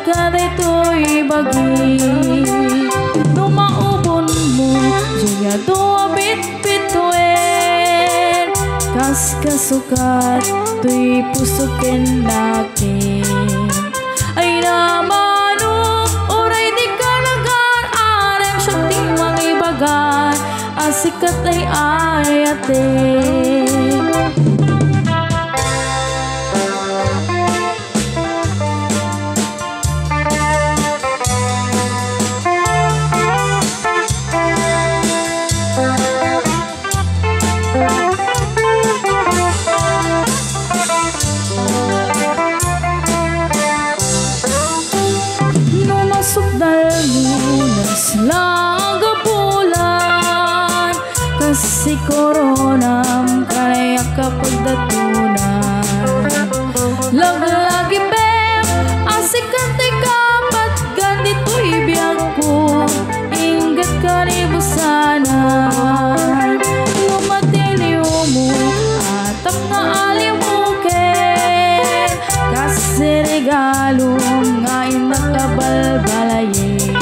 kada ito'y bagi. Numaubon mo Diya doa bit-bituin, kas kasukat tuy pusukin lakin. Ay namano oray di kalagan arem syakti mangibagan asikat ay ayatin. Lunas lang gapulan kasi koronam kaya kapag datunan lagi bem asik kante kapat ganito'y biyag ko ingat ka ni busanan lumatiliw mo atap nga alimukin kasi regalo nga inakabalbalayin.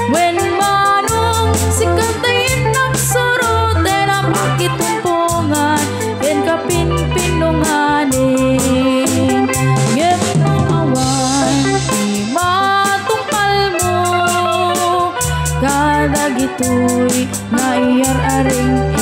When manong sikatayin nagsurot ay napakitumpungan yan kapinpinunganin. Ngem no awan di matungkal mo kada gito'y naiyar-aring